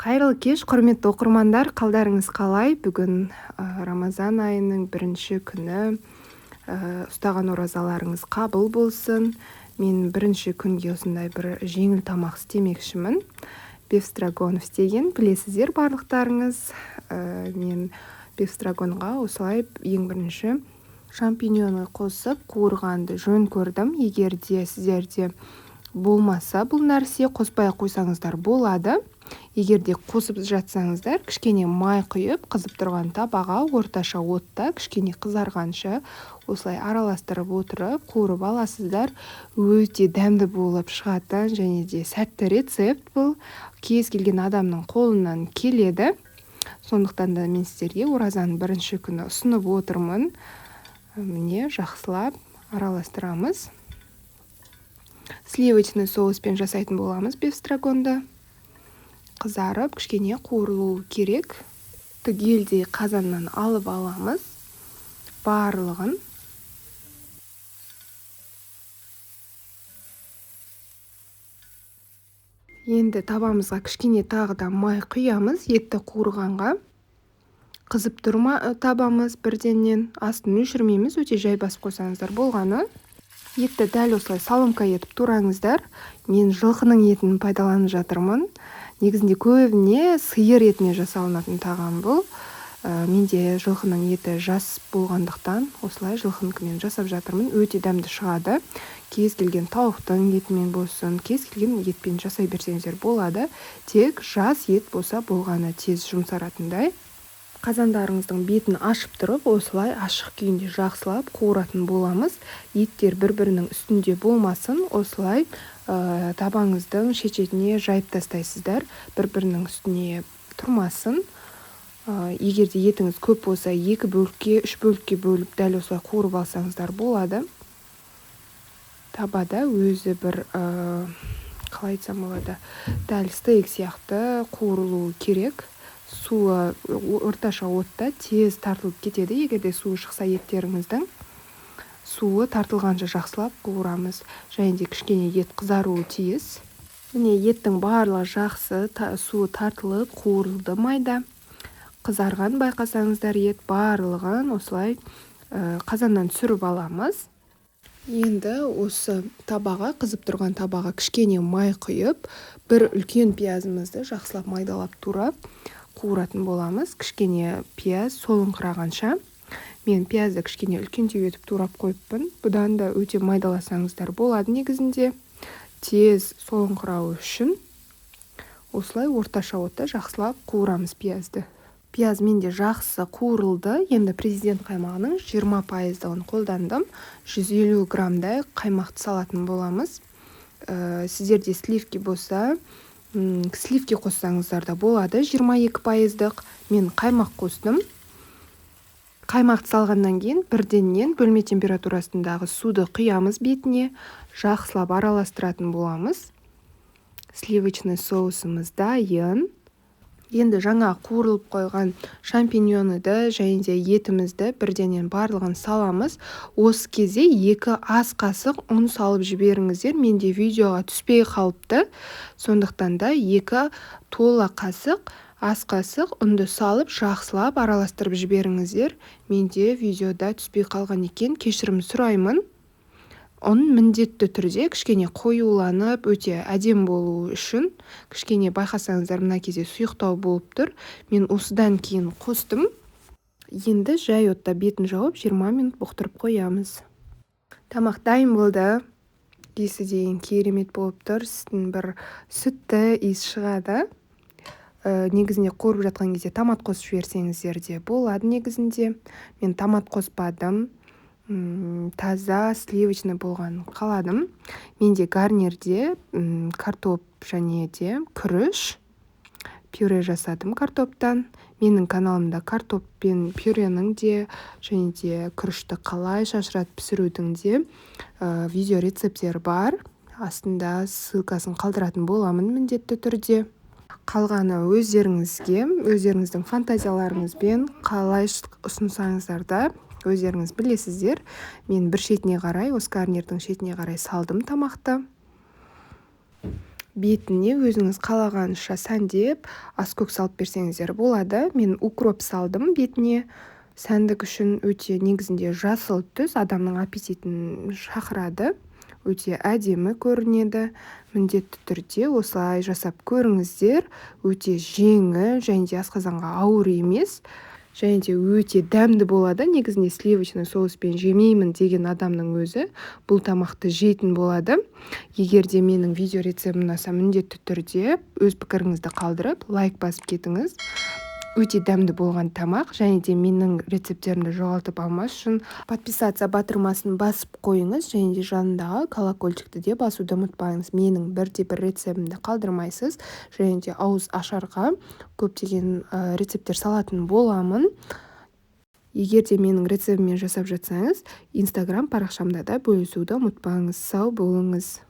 Қайырлы кеш, құрметті оқырмандар, қалдарыңыз қалай? Бүгін Рамазан айының бірінші күні. Ұстаған оразаларыңыз қабыл болсын. Мен бірінші күнге осындай бір жеңіл тамақ істемекшімін. Бефстрогон істеген, білесіздер барлықтарыңыз. Мен бефстрогонға осылай ең бірінші шампиньоны қосып қуырғанды жөн көрдім. Егер де сіздерде болмаса, бұл нәрсе қоспай қойсаңыздар болады. Егер де қосып жатсаңыздар, кішкене май құйып, қызып тұрған табаға орташа отта кішкене қызарғанша осылай араластырып отырып, қуырып аласыздар. Өте дәмді болып шығатын және де сәтті рецепт бұл. Кез келген адамның қолынан келеді. Сондықтан да мен сіздерге оразаның бірінші күні ұсынып отырмын. Міне жақсылап араластырамыз. Сливочный соуспен жасайтын боламыз бефстрогонды. Қызарып, кішкене қуырылуы керек. Түгелдей қазаннан алып аламыз барлығын. Енді табамызға кішкене тағы да май құямыз, етті қуырғанға. Қызып тұрма табамыз бірденнен, астын өшірмейміз, өте жай басып қойсаңыздар болғаны. Етті дәл осылай салымқа етіп тураңыздар. Мен жылқының етін пайдаланып жатырмын. Негізінде көбіне сиыр етіне жасалынатын тағам бұл. Менде жылқының еті жас болғандықтан осылай жылқыныкімен жасап жатырмын. Өте дәмді шығады. Кез келген тауықтың етімен болсын, кез келген етпен жасай берсеңіздер болады. Тек жас ет болса болғаны тез жұмсаратындай. Қазандарыңыздың бетін ашып тұрып, осылай ашық күйінде жақсылап қуыратын боламыз. Еттер бір-бірінің үстінде болмасын, осылай табаңыздың шет-шетіне жайып тастайсыздар. Бір-бірінің үстіне тұрмасын. Егер де етіңіз көп болса, 2 бөлікке, 3 бөлікке бөліп дәл осылай қуырып алсаңыздар болады. Табада өзі бір, қалай айтсам болады, дәл стейк сияқты қуырылуы керек. Суы орташа отта тез тартылып кетеді. Егер де суы шықса еттеріңіздің, суы тартылғанша жақсылап қуырамыз. Және де кішкене ет қызаруы тиіс. Міне еттің барлығы жақсы, суы тартылып қуырылды майда. Қызарған байқасаңыздар ет барлығын осылай қазаннан түсіріп аламыз. Енді осы табаға, қызып тұрған табаға кішкене май құйып, бір үлкен пиязымызды жақсылап майдалап турап қуыратын боламыз. Кішкене пияз солыңқырағанша. Мен пиязды кішкене үлкендеу етіп турап қойыппын. Бұдан да өте майдаласаңыздар болады негізінде. Тез солыңқырауы үшін осылай орташа отта жақсылап қуырамыз пиязды. Пияз менде жақсы қуырылды. Енді президент қаймағының 20%-ын қолдандым. 150 грамдай қаймақты салатын боламыз. Сіздерде сливки болса, сливки қоссаңыздар да болады. 22%-дық мен қаймақ қостым. Қаймақты салғаннан кейін бірденнен бөлме температурасындағы суды құямыз бетіне, жақсылап араластыратын боламыз. Сливочный соусымыз дайын. Енді жаңа қуырылып қойған шампиньоныды және де етімізді бірденен барлығын саламыз. Осы кезде 2 ас қасық ұн салып жіберіңіздер. Менде видеоға түспей қалыпты. Сондықтан да 2 тола қасық, ас қасық ұнды салып жақсылап араластырып жіберіңіздер. Менде видеода түспей қалған екен, кешірім сұраймын. Ұн міндетті түрде кішкене қоюланып, өте әдем болуы үшін, кішкене байқасаңыздар мына кезде сұйықтау болып тұр. Мен осыдан кейін қостым. Енді жай отта бетін жауып 20 минут бұқтырып қоямыз. Тамақ дайын болды. Иісі деген керемет болып тұр. Бір сүтті иіс шығады. Негізінде қуырып жатқан кезде томат қосып жіберсеңіздер де болады негізінде. Мен томат қоспадым. Таза сливочный болған қаладым. Менде гарнирде картоп және де күріш пюре жасадым картоптан. Менің каналымда картоп пен пюренің де және де күрішті қалай шашыратып пісірудің де видео рецептері бар. Астында ссылкасын қалдыратын боламын міндетті түрде. Қалғаны өздеріңізге, өздеріңіздің фантазияларыңызбен қалай ұсынсаңыздар да өздеріңіз білесіздер. Мен бір шетіне қарай, осы гарнирдің шетіне қарай салдым тамақты. бетіне өзіңіз қалағанша сәндеп аскөк салып берсеңіздер болады. Мен укроп салдым бетіне. Сәндік үшін өте негізінде жасыл түс адамның аппетитін шақырады. Өте әдемі көрінеді. Міндетті түрде осылай жасап көріңіздер. Өте жеңіл және де асқазанға ауыр емес. Және де өте дәмді болады. Негізінде сливочный соуспен жемеймін деген адамның өзі бұл тамақты жейтін болады. Егер де менің видео рецептім ұнаса, міндетті түрде өз пікіріңізді қалдырып, лайк басып кетіңіз. Өте дәмді болған тамақ, және де менің рецепттерімді жоғалтып алмас үшін подписаться батырмасын басып қойыңыз, және де жанындағы колокольчикті де басуды ұмытпаңыз. Менің бірде-бір рецептімді қалдырмайсыз, және де ауыз ашарға көптеген рецепттер салатын боламын. Егер де менің рецептіммен жасап жатсаңыз, Instagram парақшамда да бөлісуді ұмытпаңыз. Сау болыңыз.